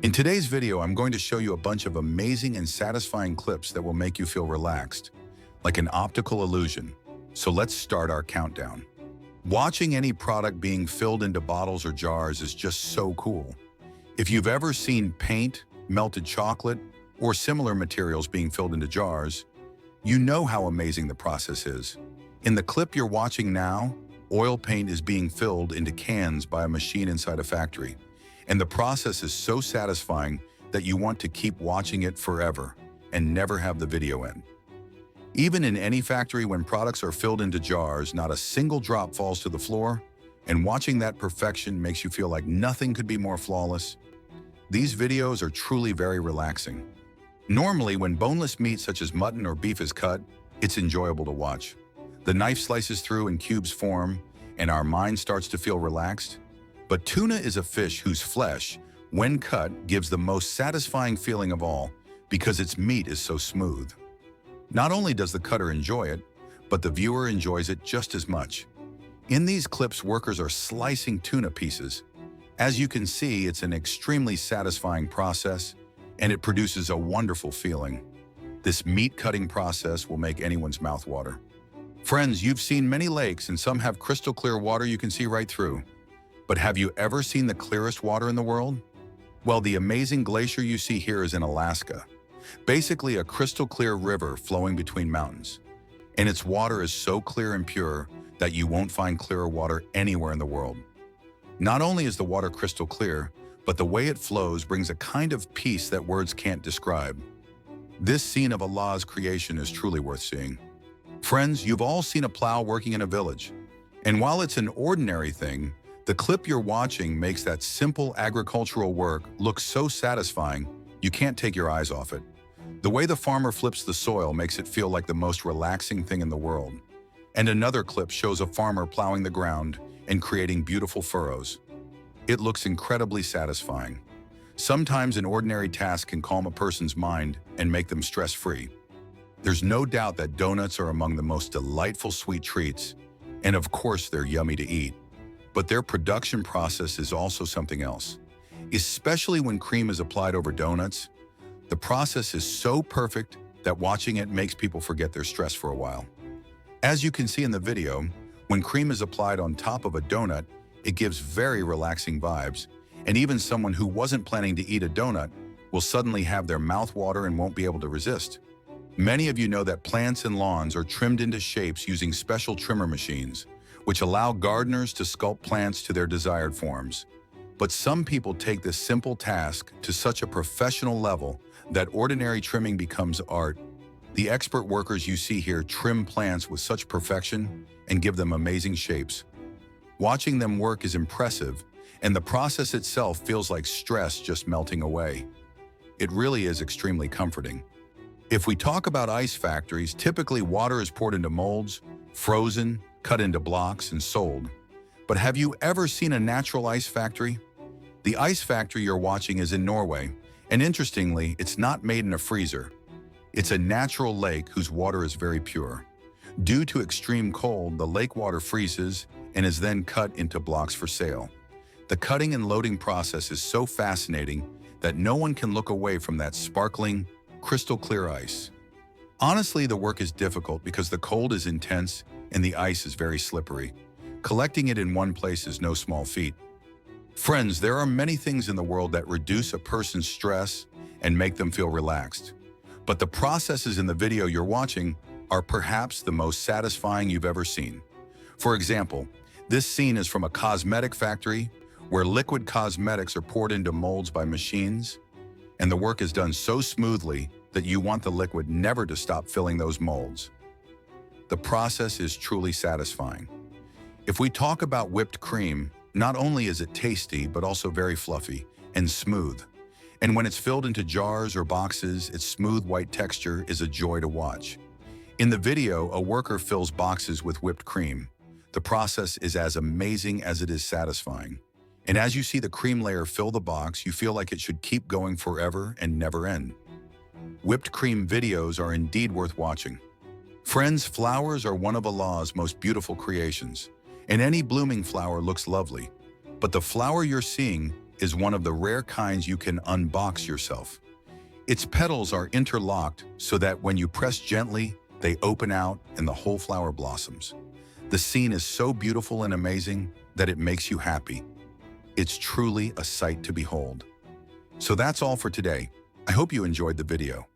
In today's video, I'm going to show you a bunch of amazing and satisfying clips that will make you feel relaxed, like an optical illusion. So let's start our countdown. Watching any product being filled into bottles or jars is just so cool. If you've ever seen paint, melted chocolate, or similar materials being filled into jars, you know how amazing the process is. In the clip you're watching now, oil paint is being filled into cans by a machine inside a factory. And the process is so satisfying that you want to keep watching it forever and never have the video end. Even in any factory, when products are filled into jars, not a single drop falls to the floor, and watching that perfection makes you feel like nothing could be more flawless. These videos are truly very relaxing. Normally, when boneless meat such as mutton or beef is cut, it's enjoyable to watch. The knife slices through and cubes form, and our mind starts to feel relaxed. But tuna is a fish whose flesh, when cut, gives the most satisfying feeling of all because its meat is so smooth. Not only does the cutter enjoy it, but the viewer enjoys it just as much. In these clips, workers are slicing tuna pieces. As you can see, it's an extremely satisfying process, and it produces a wonderful feeling. This meat cutting process will make anyone's mouth water. Friends, you've seen many lakes, and some have crystal clear water you can see right through. But have you ever seen the clearest water in the world? Well, the amazing glacier you see here is in Alaska. Basically a crystal clear river flowing between mountains. And its water is so clear and pure that you won't find clearer water anywhere in the world. Not only is the water crystal clear, but the way it flows brings a kind of peace that words can't describe. This scene of Allah's creation is truly worth seeing. Friends, you've all seen a plow working in a village. And while it's an ordinary thing, the clip you're watching makes that simple agricultural work look so satisfying, you can't take your eyes off it. The way the farmer flips the soil makes it feel like the most relaxing thing in the world. And another clip shows a farmer plowing the ground and creating beautiful furrows. It looks incredibly satisfying. Sometimes an ordinary task can calm a person's mind and make them stress-free. There's no doubt that donuts are among the most delightful sweet treats, and of course they're yummy to eat. But their production process is also something else. Especially when cream is applied over donuts, the process is so perfect that watching it makes people forget their stress for a while. As you can see in the video, when cream is applied on top of a donut, it gives very relaxing vibes, and even someone who wasn't planning to eat a donut will suddenly have their mouth water and won't be able to resist. Many of you know that plants and lawns are trimmed into shapes using special trimmer machines, which allow gardeners to sculpt plants to their desired forms. But some people take this simple task to such a professional level that ordinary trimming becomes art. The expert workers you see here trim plants with such perfection and give them amazing shapes. Watching them work is impressive, and the process itself feels like stress just melting away. It really is extremely comforting. If we talk about ice factories, typically water is poured into molds, frozen, cut into blocks, and sold. But have you ever seen a natural ice factory? The ice factory you're watching is in Norway, and interestingly, it's not made in a freezer. It's a natural lake whose water is very pure. Due to extreme cold, the lake water freezes and is then cut into blocks for sale. The cutting and loading process is so fascinating that no one can look away from that sparkling, crystal clear ice. Honestly, the work is difficult because the cold is intense and the ice is very slippery. Collecting it in one place is no small feat. Friends, there are many things in the world that reduce a person's stress and make them feel relaxed. But the processes in the video you're watching are perhaps the most satisfying you've ever seen. For example, this scene is from a cosmetic factory where liquid cosmetics are poured into molds by machines, and the work is done so smoothly that you want the liquid never to stop filling those molds. The process is truly satisfying. If we talk about whipped cream, not only is it tasty, but also very fluffy and smooth. And when it's filled into jars or boxes, its smooth white texture is a joy to watch. In the video, a worker fills boxes with whipped cream. The process is as amazing as it is satisfying. And as you see the cream layer fill the box, you feel like it should keep going forever and never end. Whipped cream videos are indeed worth watching. Friends, flowers are one of Allah's most beautiful creations, and any blooming flower looks lovely. But the flower you're seeing is one of the rare kinds you can unbox yourself. Its petals are interlocked so that when you press gently, they open out and the whole flower blossoms. The scene is so beautiful and amazing that it makes you happy. It's truly a sight to behold. So that's all for today. I hope you enjoyed the video.